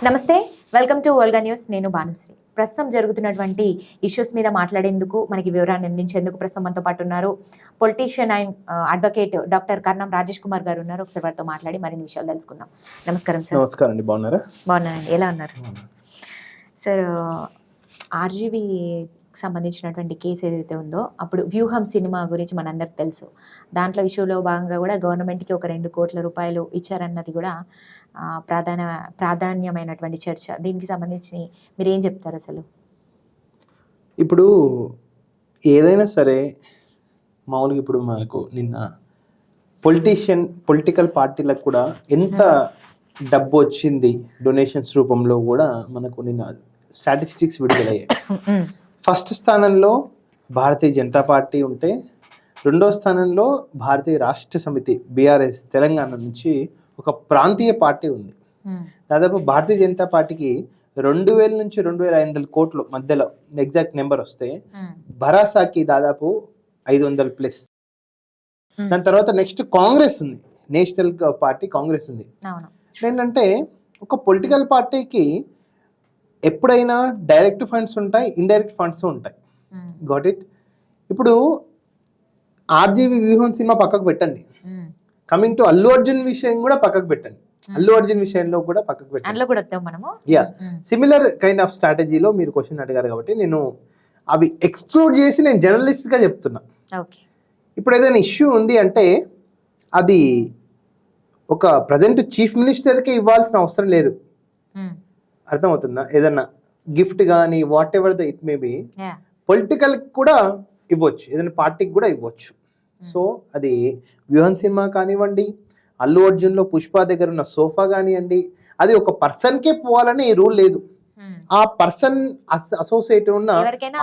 నమస్తే, welcome to Volga news. నేను భానుశ్రీ. ప్రస్తుతం జరుగుతున్నటువంటి ఇష్యూస్ మీద మాట్లాడేందుకు, మనకి వివరాన్ని అందించేందుకు ప్రస్తుతం మనతో పాటు ఉన్నారు పొలిటీషియన్ అండ్ అడ్వకేట్ డాక్టర్ కర్ణం రాజేష్ కుమార్ గారు ఉన్నారు. ఒకసారి వారితో మాట్లాడి మరిన్ని విషయాలు తెలుసుకుందాం. నమస్కారం సార్. నమస్కారం అండి. బాగున్నారా? బాగున్నానండి. ఎలా ఉన్నారు సార్? ఆర్జీవీ సంబంధించినటువంటి కేసు ఏదైతే ఉందో, అప్పుడు వ్యూహం సినిమా గురించి మనందరికి తెలుసు. దాంట్లో ఇష్యూలో భాగంగా కూడా గవర్నమెంట్కి ఒక 2 కోట్ల రూపాయలు ఇచ్చారన్నది కూడా ప్రాధాన్యమైనటువంటి చర్చ. దీనికి సంబంధించి మీరు ఏం చెప్తారు అసలు? ఇప్పుడు ఏదైనా సరే మామూలుగా ఇప్పుడు మనకు నిన్న పొలిటికల్ పార్టీలకు కూడా ఎంత డబ్బు వచ్చింది డొనేషన్స్ రూపంలో కూడా మనకు నిన్న స్టాటిస్టిక్స్ విడుదలయ్యాయి. ఫస్ట్ స్థానంలో భారతీయ జనతా పార్టీ ఉంటే, రెండో స్థానంలో భారతీయ రాష్ట్ర సమితి బీఆర్ఎస్ తెలంగాణ నుంచి ఒక ప్రాంతీయ పార్టీ ఉంది. దాదాపు భారతీయ జనతా పార్టీకి 2000 నుంచి 2500 కోట్ల మధ్యలో ఎగ్జాక్ట్ నెంబర్ వస్తే, భరాసాకి దాదాపు 500+. దాని తర్వాత నెక్స్ట్ కాంగ్రెస్ ఉంది, నేషనల్ పార్టీ కాంగ్రెస్ ఉంది. ఏంటంటే ఒక పొలిటికల్ పార్టీకి ఎప్పుడైనా డైరెక్ట్ ఫండ్స్ ఉంటాయి, ఇండైరెక్ట్ ఫండ్స్ ఉంటాయి. Got it. ఇప్పుడు ఆర్జీవీ వ్యూహం సినిమా పక్కకు పెట్టండి, కమింగ్ టు అల్లు అర్జున్ విషయం కూడా పక్కకు పెట్టండి. అల్లు అర్జున్ విషయంలో కూడా పక్కకు పెట్టండి. సిమిలర్ కైండ్ ఆఫ్ స్ట్రాటజీలో మీరు క్వశ్చన్ అడిగారు కాబట్టి నేను అవి ఎక్స్క్లూడ్ చేసి నేను జర్నలిస్ట్ గా చెప్తున్నా. ఇప్పుడు ఏదైనా ఇష్యూ ఉంది అంటే అది ఒక ప్రజెంట్ చీఫ్ మినిస్టర్కి ఇవ్వాల్సిన అవసరం లేదు. అర్థమవుతుందా? ఏదన్నా గిఫ్ట్ కానీ what ever the it may be, political కూడా ఇవ్వచ్చు, ఏదైనా పార్టీకి కూడా ఇవ్వచ్చు. సో అది వ్యూహన్ సినిమా కానివ్వండి, అల్లు అర్జున్లో పుష్ప దగ్గర ఉన్న సోఫా కానివ్వండి, అది ఒక పర్సన్కే పోవాలని రూల్ లేదు. ఆ పర్సన్ అసోసియేట్ ఉన్న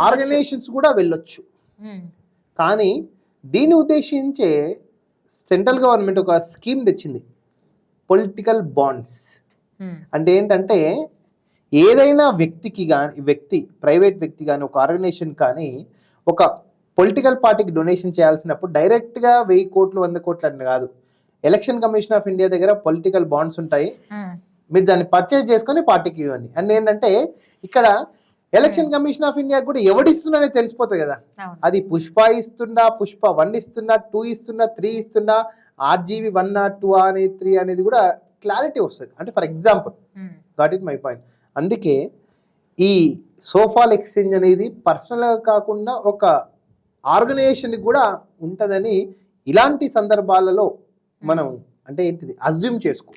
ఆర్గనైజేషన్స్ కూడా వెళ్ళొచ్చు. కానీ దీన్ని ఉద్దేశించే సెంట్రల్ గవర్నమెంట్ ఒక స్కీమ్ తెచ్చింది, పొలిటికల్ బాండ్స్. అంటే ఏంటంటే ఏదైనా ప్రైవేట్ వ్యక్తి కానీ ఒక ఆర్గనైజేషన్ కానీ ఒక పొలిటికల్ పార్టీకి డొనేషన్ చేయాల్సినప్పుడు డైరెక్ట్గా 1000 కోట్లు 100 కోట్లు అని కాదు. ఎలక్షన్ కమిషన్ ఆఫ్ ఇండియా దగ్గర పొలిటికల్ బాండ్స్ ఉంటాయి, మీరు దాన్ని పర్చేజ్ చేసుకొని పార్టీకి ఇవ్వండి. అండ్ ఏంటంటే ఇక్కడ ఎలక్షన్ కమిషన్ ఆఫ్ ఇండియా కూడా ఎవడిస్తున్నానే తెలిసిపోతుంది కదా. అది పుష్ప ఇస్తున్నా, పుష్ప 1 ఇస్తున్నా, 2 ఇస్తున్నా, 3 ఇస్తున్నా, ఆర్జీవీ 1 2 అనేది 3 అనేది కూడా క్లారిటీ వస్తుంది. అంటే for example, got it my point. అందుకే ఈ సోఫాల్ ఎక్స్చేంజ్ అనేది పర్సనల్గా కాకుండా ఒక ఆర్గనైజేషన్కి కూడా ఉంటుందని ఇలాంటి సందర్భాలలో మనం అంటే ఏంటిది అజ్యూమ్ చేసుకో.